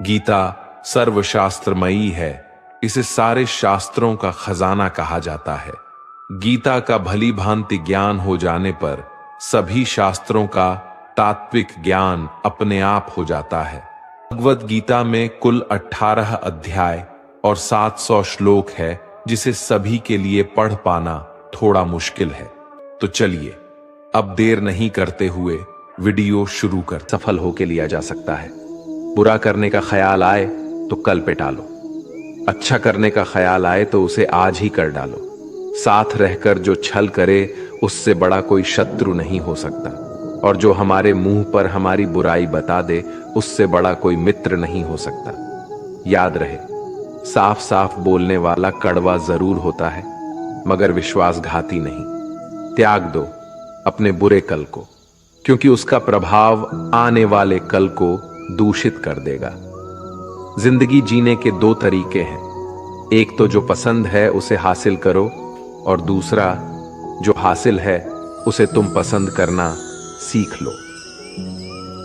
गीता सर्वशास्त्रमयी है। इसे सारे शास्त्रों का खजाना कहा जाता है। गीता का भली भांति ज्ञान हो जाने पर सभी शास्त्रों का तात्विक ज्ञान अपने आप हो जाता है। भगवत गीता में कुल 18 अध्याय और 700 श्लोक है, जिसे सभी के लिए पढ़ पाना थोड़ा मुश्किल है। तो चलिए अब देर नहीं करते हुए वीडियो शुरू कर। सफल होके लिया जा सकता है। बुरा करने का ख्याल आए तो कल पे टालो, अच्छा करने का ख्याल आए तो उसे आज ही कर डालो। साथ रहकर जो छल करे उससे बड़ा कोई शत्रु नहीं हो सकता, और जो हमारे मुंह पर हमारी बुराई बता दे उससे बड़ा कोई मित्र नहीं हो सकता। याद रहे, साफ साफ बोलने वाला कड़वा जरूर होता है मगर विश्वासघाती नहीं। त्याग दो अपने बुरे कल को, क्योंकि उसका प्रभाव आने वाले कल को दूषित कर देगा। जिंदगी जीने के दो तरीके हैं, एक तो जो पसंद है उसे हासिल करो, और दूसरा जो हासिल है उसे तुम पसंद करना सीख लो।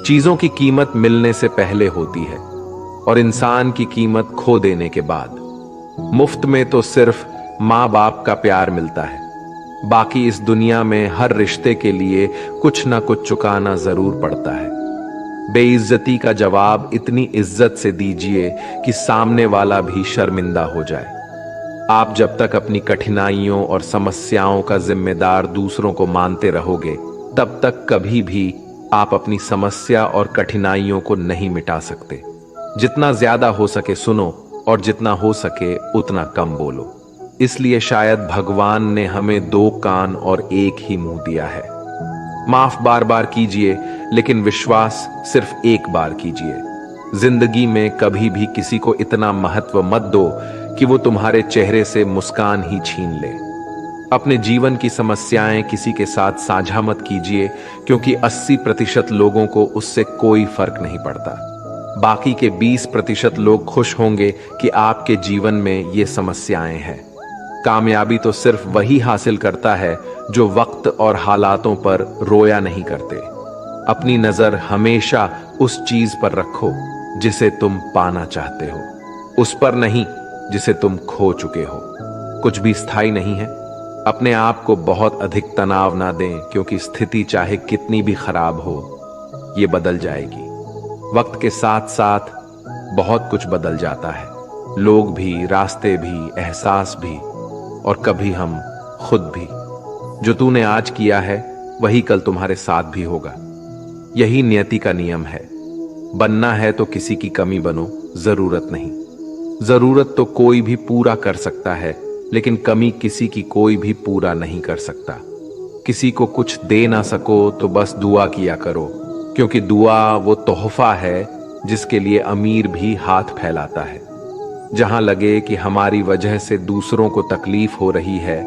चीजों की कीमत मिलने से पहले होती है और इंसान की कीमत खो देने के बाद। मुफ्त में तो सिर्फ माँ बाप का प्यार मिलता है, बाकी इस दुनिया में हर रिश्ते के लिए कुछ ना कुछ चुकाना जरूर पड़ता है। बेइज्जती का जवाब इतनी इज्जत से दीजिए कि सामने वाला भी शर्मिंदा हो जाए। आप जब तक अपनी कठिनाइयों और समस्याओं का जिम्मेदार दूसरों को मानते रहोगे, तब तक कभी भी आप अपनी समस्या और कठिनाइयों को नहीं मिटा सकते। जितना ज्यादा हो सके सुनो, और जितना हो सके उतना कम बोलो। इसलिए शायद भगवान ने हमें दो कान और एक ही मुंह दिया है। माफ बार बार कीजिए, लेकिन विश्वास सिर्फ एक बार कीजिए। जिंदगी में कभी भी किसी को इतना महत्व मत दो कि वो तुम्हारे चेहरे से मुस्कान ही छीन ले। अपने जीवन की समस्याएं किसी के साथ साझा मत कीजिए, क्योंकि 80% लोगों को उससे कोई फर्क नहीं पड़ता। बाकी के 20% लोग खुश होंगे कि आपके जीवन में ये समस्याएं हैं। कामयाबी तो सिर्फ वही हासिल करता है जो वक्त और हालातों पर रोया नहीं करते। अपनी नजर हमेशा उस चीज पर रखो जिसे तुम पाना चाहते हो, उस पर नहीं जिसे तुम खो चुके हो। कुछ भी स्थायी नहीं है। अपने आप को बहुत अधिक तनाव ना दें, क्योंकि स्थिति चाहे कितनी भी खराब हो, ये बदल जाएगी। वक्त के साथ साथ बहुत कुछ बदल जाता है, लोग भी, रास्ते भी, एहसास भी, और कभी हम खुद भी। जो तूने आज किया है वही कल तुम्हारे साथ भी होगा। यही नियति का नियम है। बनना है तो किसी की कमी बनो, जरूरत नहीं। जरूरत तो कोई भी पूरा कर सकता है, लेकिन कमी किसी की कोई भी पूरा नहीं कर सकता। किसी को कुछ दे ना सको तो बस दुआ किया करो, क्योंकि दुआ वो तोहफा है जिसके लिए अमीर भी हाथ फैलाता है। जहां लगे कि हमारी वजह से दूसरों को तकलीफ हो रही है,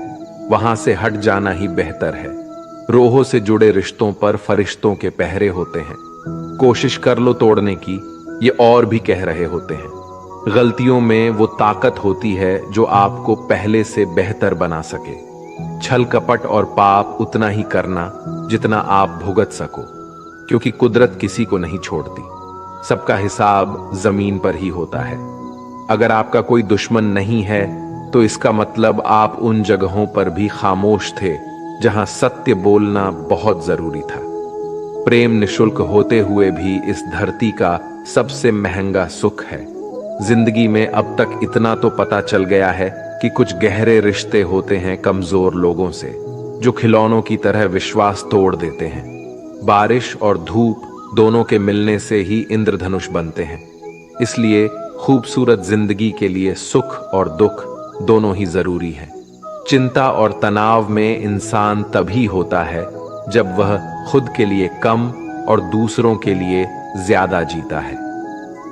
वहां से हट जाना ही बेहतर है। रोहों से जुड़े रिश्तों पर फरिश्तों के पहरे होते हैं। कोशिश कर लो तोड़ने की, ये और भी कह रहे होते हैं। गलतियों में वो ताकत होती है जो आपको पहले से बेहतर बना सके। छल कपट और पाप उतना ही करना जितना आप भुगत सको, क्योंकि कुदरत किसी को नहीं छोड़ती। सबका हिसाब जमीन पर ही होता है। अगर आपका कोई दुश्मन नहीं है तो इसका मतलब आप उन जगहों पर भी खामोश थे जहां सत्य बोलना बहुत जरूरी था। प्रेम निशुल्क होते हुए भी इस धरती का सबसे महंगा सुख है। जिंदगी में अब तक इतना तो पता चल गया है कि कुछ गहरे रिश्ते होते हैं कमजोर लोगों से, जो खिलौनों की तरह विश्वास तोड़ देते हैं। बारिश और धूप दोनों के मिलने से ही इंद्रधनुष बनते हैं। इसलिए खूबसूरत जिंदगी के लिए सुख और दुख दोनों ही जरूरी है। चिंता और तनाव में इंसान तभी होता है जब वह खुद के लिए कम और दूसरों के लिए ज्यादा जीता है।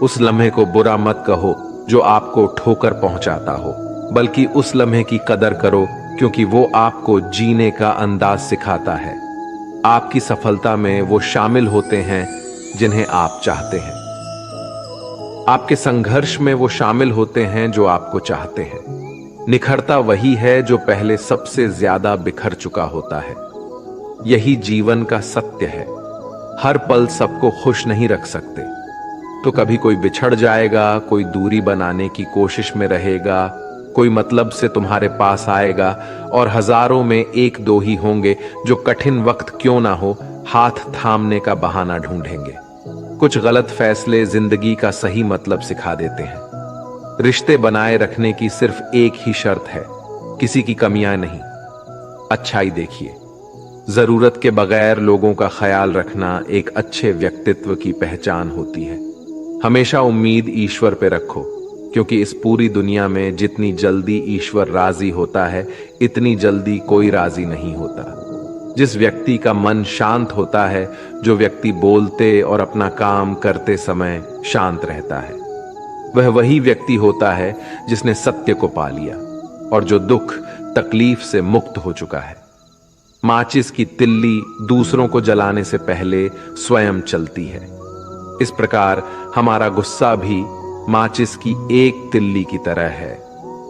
उस लम्हे को बुरा मत कहो जो आपको ठोकर पहुंचाता हो, बल्कि उस लम्हे की कदर करो, क्योंकि वो आपको जीने का अंदाज सिखाता है। आपकी सफलता में वो शामिल होते हैं जिन्हें आप चाहते हैं। आपके संघर्ष में वो शामिल होते हैं जो आपको चाहते हैं। निखरता वही है जो पहले सबसे ज्यादा बिखर चुका होता है। यही जीवन का सत्य है। हर पल सबको खुश नहीं रख सकते। तो कभी कोई बिछड़ जाएगा, कोई दूरी बनाने की कोशिश में रहेगा, कोई मतलब से तुम्हारे पास आएगा, और हजारों में एक दो ही होंगे जो कठिन वक्त क्यों ना हो हाथ थामने का बहाना ढूंढेंगे। कुछ गलत फैसले जिंदगी का सही मतलब सिखा देते हैं। रिश्ते बनाए रखने की सिर्फ एक ही शर्त है, किसी की कमियां नहीं, अच्छाई देखिए। जरूरत के बगैर लोगों का ख्याल रखना एक अच्छे व्यक्तित्व की पहचान होती है। हमेशा उम्मीद ईश्वर पे रखो, क्योंकि इस पूरी दुनिया में जितनी जल्दी ईश्वर राजी होता है, इतनी जल्दी कोई राजी नहीं होता। जिस व्यक्ति का मन शांत होता है, जो व्यक्ति बोलते और अपना काम करते समय शांत रहता है, वह वही व्यक्ति होता है जिसने सत्य को पा लिया और जो दुख तकलीफ से मुक्त हो चुका है। माचिस की तिल्ली दूसरों को जलाने से पहले स्वयं चलती है। इस प्रकार हमारा गुस्सा भी माचिस की एक तिल्ली की तरह है,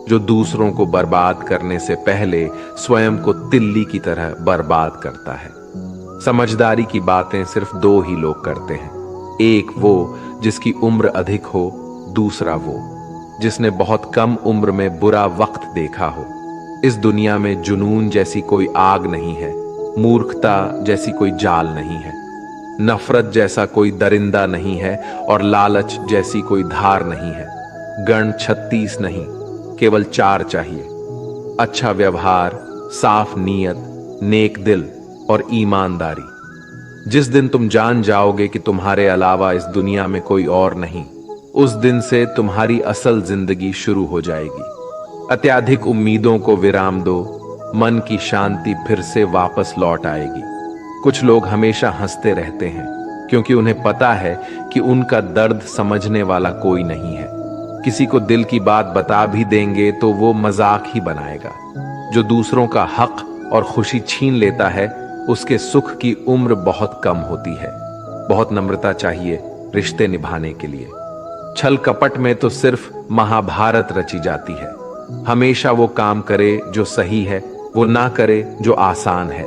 जो दूसरों को बर्बाद करने से पहले स्वयं को तिल्ली की तरह बर्बाद करता है। समझदारी की बातें सिर्फ दो ही लोग करते हैं, एक वो जिसकी उम्र अधिक हो, दूसरा वो जिसने बहुत कम उम्र में बुरा वक्त देखा हो। इस दुनिया में जुनून जैसी कोई आग नहीं है, मूर्खता जैसी कोई जाल नहीं है, नफरत जैसा कोई दरिंदा नहीं है, और लालच जैसी कोई धार नहीं है। गण 36 नहीं, केवल 4 चाहिए, अच्छा व्यवहार, साफ नीयत, नेक दिल और ईमानदारी। जिस दिन तुम जान जाओगे कि तुम्हारे अलावा इस दुनिया में कोई और नहीं, उस दिन से तुम्हारी असल जिंदगी शुरू हो जाएगी। अत्यधिक उम्मीदों को विराम दो, मन की शांति फिर से वापस लौट आएगी। कुछ लोग हमेशा हंसते रहते हैं, क्योंकि उन्हें पता है कि उनका दर्द समझने वाला कोई नहीं है। किसी को दिल की बात बता भी देंगे तो वो मजाक ही बनाएगा। जो दूसरों का हक और खुशी छीन लेता है, उसके सुख की उम्र बहुत कम होती है। बहुत नम्रता चाहिए रिश्ते निभाने के लिए। छल कपट में तो सिर्फ महाभारत रची जाती है। हमेशा वो काम करे जो सही है, वो ना करे जो आसान है।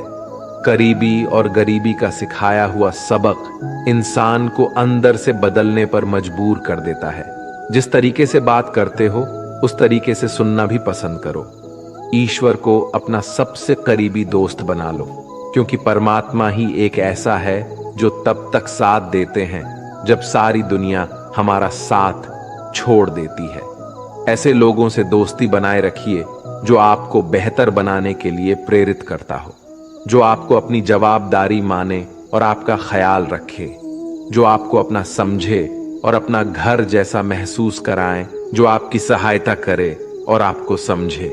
करीबी और गरीबी का सिखाया हुआ सबक इंसान को अंदर से बदलने पर मजबूर कर देता है। जिस तरीके से बात करते हो, उस तरीके से सुनना भी पसंद करो। ईश्वर को अपना सबसे करीबी दोस्त बना लो, क्योंकि परमात्मा ही एक ऐसा है जो तब तक साथ देते हैं जब सारी दुनिया हमारा साथ छोड़ देती है। ऐसे लोगों से दोस्ती बनाए रखिए जो आपको बेहतर बनाने के लिए प्रेरित करता हो, जो आपको अपनी जवाबदारी माने और आपका ख्याल रखे, जो आपको अपना समझे और अपना घर जैसा महसूस कराएं, जो आपकी सहायता करे और आपको समझे।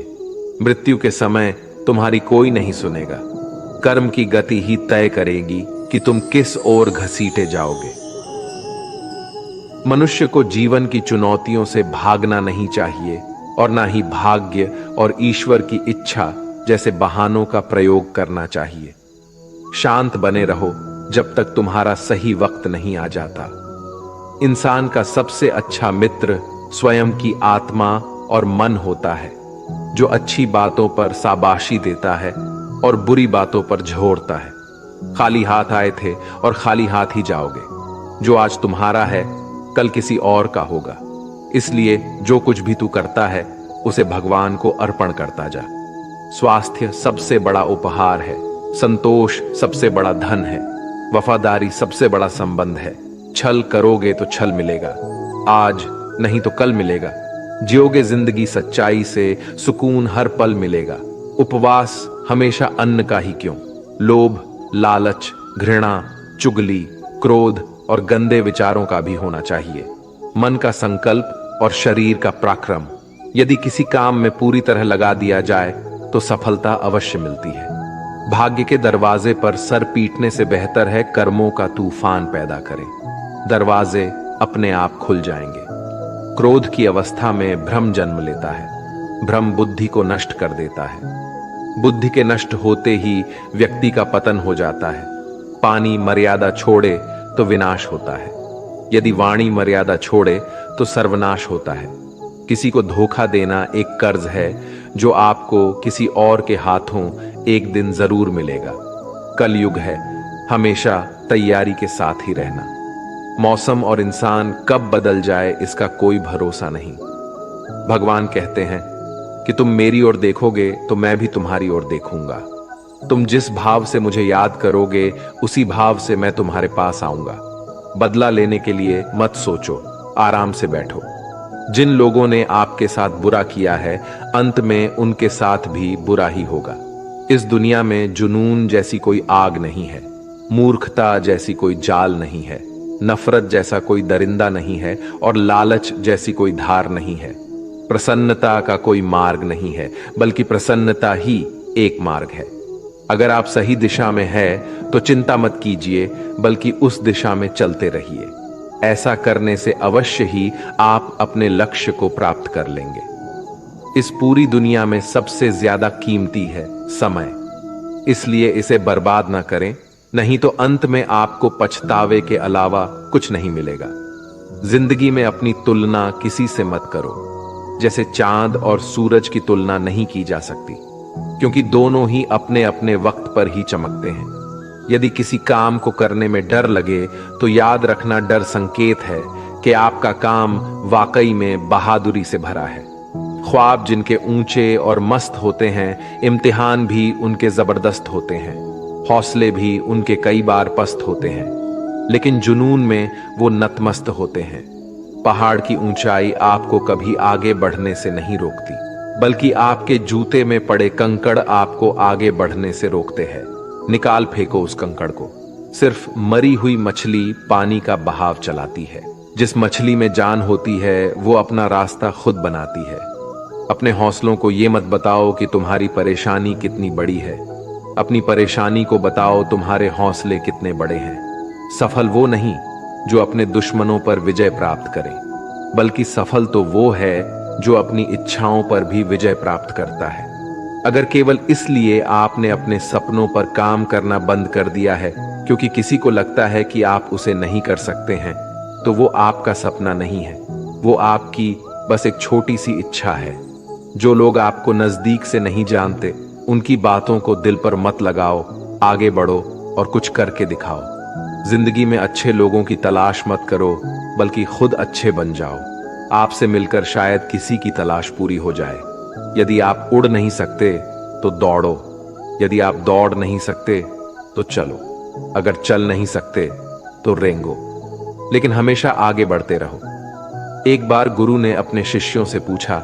मृत्यु के समय तुम्हारी कोई नहीं सुनेगा। कर्म की गति ही तय करेगी कि तुम किस ओर घसीटे जाओगे। मनुष्य को जीवन की चुनौतियों से भागना नहीं चाहिए, और ना ही भाग्य और ईश्वर की इच्छा जैसे बहानों का प्रयोग करना चाहिए। शांत बने रहो जब तक तुम्हारा सही वक्त नहीं आ जाता। इंसान का सबसे अच्छा मित्र स्वयं की आत्मा और मन होता है, जो अच्छी बातों पर शाबाशी देता है और बुरी बातों पर झोरता है। खाली हाथ आए थे और खाली हाथ ही जाओगे। जो आज तुम्हारा है, कल किसी और का होगा। इसलिए जो कुछ भी तू करता है, उसे भगवान को अर्पण करता जा। स्वास्थ्य सबसे बड़ा उपहार है, संतोष सबसे बड़ा धन है, वफादारी सबसे बड़ा संबंध है। छल करोगे तो छल मिलेगा, आज नहीं तो कल मिलेगा। जियोगे जिंदगी सच्चाई से, सुकून हर पल मिलेगा। उपवास हमेशा अन्न का ही क्यों, लोभ, लालच, घृणा, चुगली, क्रोध और गंदे विचारों का भी होना चाहिए। मन का संकल्प और शरीर का पराक्रम यदि किसी काम में पूरी तरह लगा दिया जाए तो सफलता अवश्य मिलती है। भाग्य के दरवाजे पर सर पीटने से बेहतर है कर्मों का तूफान पैदा करें। दरवाजे अपने आप खुल जाएंगे। क्रोध की अवस्था में भ्रम जन्म लेता है। भ्रम बुद्धि को नष्ट कर देता है। बुद्धि के नष्ट होते ही व्यक्ति का पतन हो जाता है। पानी मर्यादा छोड़े तो विनाश होता है, यदि वाणी मर्यादा छोड़े तो सर्वनाश होता है। किसी को धोखा देना एक कर्ज है जो आपको किसी और के हाथों एक दिन जरूर मिलेगा। कलयुग है, हमेशा तैयारी के साथ ही रहना। मौसम और इंसान कब बदल जाए इसका कोई भरोसा नहीं। भगवान कहते हैं कि तुम मेरी ओर देखोगे तो मैं भी तुम्हारी ओर देखूंगा। तुम जिस भाव से मुझे याद करोगे उसी भाव से मैं तुम्हारे पास आऊंगा। बदला लेने के लिए मत सोचो, आराम से बैठो। जिन लोगों ने आपके साथ बुरा किया है, अंत में उनके साथ भी बुरा ही होगा। इस दुनिया में जुनून जैसी कोई आग नहीं है, मूर्खता जैसी कोई जाल नहीं है, नफरत जैसा कोई दरिंदा नहीं है और लालच जैसी कोई धार नहीं है। प्रसन्नता का कोई मार्ग नहीं है, बल्कि प्रसन्नता ही एक मार्ग है। अगर आप सही दिशा में है तो चिंता मत कीजिए, बल्कि उस दिशा में चलते रहिए। ऐसा करने से अवश्य ही आप अपने लक्ष्य को प्राप्त कर लेंगे। इस पूरी दुनिया में सबसे ज्यादा कीमती है समय, इसलिए इसे बर्बाद ना करें, नहीं तो अंत में आपको पछतावे के अलावा कुछ नहीं मिलेगा। जिंदगी में अपनी तुलना किसी से मत करो। जैसे चांद और सूरज की तुलना नहीं की जा सकती, क्योंकि दोनों ही अपने अपने वक्त पर ही चमकते हैं। यदि किसी काम को करने में डर लगे तो याद रखना, डर संकेत है कि आपका काम वाकई में बहादुरी से भरा है। ख्वाब जिनके ऊंचे और मस्त होते हैं, इम्तिहान भी उनके जबरदस्त होते हैं, हौसले भी उनके कई बार पस्त होते हैं, लेकिन जुनून में वो नतमस्त होते हैं। पहाड़ की ऊंचाई आपको कभी आगे बढ़ने से नहीं रोकती, बल्कि आपके जूते में पड़े कंकड़ आपको आगे बढ़ने से रोकते हैं। निकाल फेंको उस कंकड़ को। सिर्फ मरी हुई मछली पानी का बहाव चलाती है। जिस मछली में जान होती है वो अपना रास्ता खुद बनाती है। अपने हौसलों को ये मत बताओ कि तुम्हारी परेशानी कितनी बड़ी है, अपनी परेशानी को बताओ तुम्हारे हौसले कितने बड़े हैं। सफल वो नहीं जो अपने दुश्मनों पर विजय प्राप्त करे, बल्कि सफल तो वो है जो अपनी इच्छाओं पर भी विजय प्राप्त करता है। अगर केवल इसलिए आपने अपने सपनों पर काम करना बंद कर दिया है क्योंकि किसी को लगता है कि आप उसे नहीं कर सकते हैं, तो वो आपका सपना नहीं है, वो आपकी बस एक छोटी सी इच्छा है। जो लोग आपको नजदीक से नहीं जानते, उनकी बातों को दिल पर मत लगाओ, आगे बढ़ो और कुछ करके दिखाओ। जिंदगी में अच्छे लोगों की तलाश मत करो, बल्कि खुद अच्छे बन जाओ। आपसे मिलकर शायद किसी की तलाश पूरी हो जाए। यदि आप उड़ नहीं सकते तो दौड़ो, यदि आप दौड़ नहीं सकते तो चलो, अगर चल नहीं सकते तो रेंगो, लेकिन हमेशा आगे बढ़ते रहो। एक बार गुरु ने अपने शिष्यों से पूछा,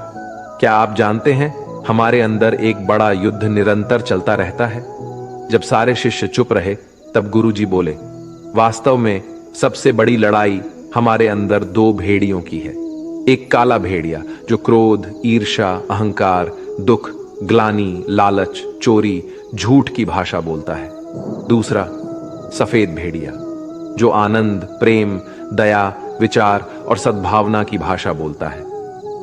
क्या आप जानते हैं हमारे अंदर एक बड़ा युद्ध निरंतर चलता रहता है? जब सारे शिष्य चुप रहे तब गुरु जी बोले, वास्तव में सबसे बड़ी लड़ाई हमारे अंदर दो भेड़ियों की है। एक काला भेड़िया जो क्रोध, ईर्ष्या, अहंकार, दुख, ग्लानि, लालच, चोरी, झूठ की भाषा बोलता है। दूसरा सफेद भेड़िया जो आनंद, प्रेम, दया, विचार और सद्भावना की भाषा बोलता है।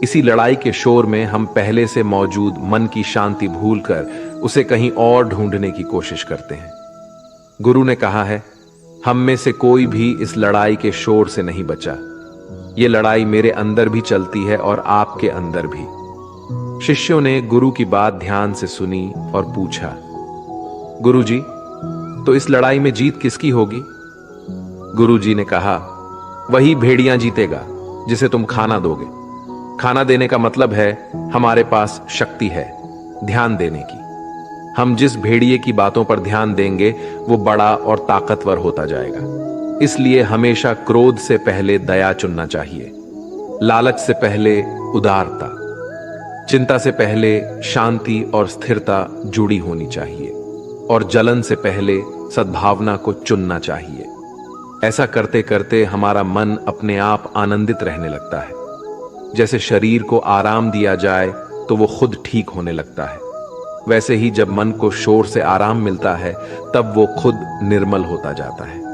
इसी लड़ाई के शोर में हम पहले से मौजूद मन की शांति भूलकर उसे कहीं और ढूंढने की कोशिश करते हैं। गुरु ने कहा है, हम में से कोई भी इस लड़ाई के शोर से नहीं बचा। ये लड़ाई मेरे अंदर भी चलती है और आपके अंदर भी। शिष्यों ने गुरु की बात ध्यान से सुनी और पूछा, गुरु जी, तो इस लड़ाई में जीत किसकी होगी? गुरु जी ने कहा, वही भेड़िया जीतेगा जिसे तुम खाना दोगे। खाना देने का मतलब है हमारे पास शक्ति है ध्यान देने की। हम जिस भेड़िए की बातों पर ध्यान देंगे वो बड़ा और ताकतवर होता जाएगा। इसलिए हमेशा क्रोध से पहले दया चुनना चाहिए, लालच से पहले उदारता, चिंता से पहले शांति और स्थिरता जुड़ी होनी चाहिए, और जलन से पहले सद्भावना को चुनना चाहिए। ऐसा करते करते हमारा मन अपने आप आनंदित रहने लगता है। जैसे शरीर को आराम दिया जाए तो वो खुद ठीक होने लगता है, वैसे ही जब मन को शोर से आराम मिलता है तब वो खुद निर्मल होता जाता है।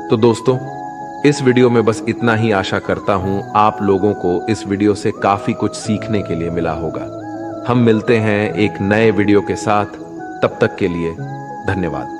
तो दोस्तों, इस वीडियो में बस इतना ही। आशा करता हूं आप लोगों को इस वीडियो से काफी कुछ सीखने के लिए मिला होगा। हम मिलते हैं एक नए वीडियो के साथ, तब तक के लिए धन्यवाद।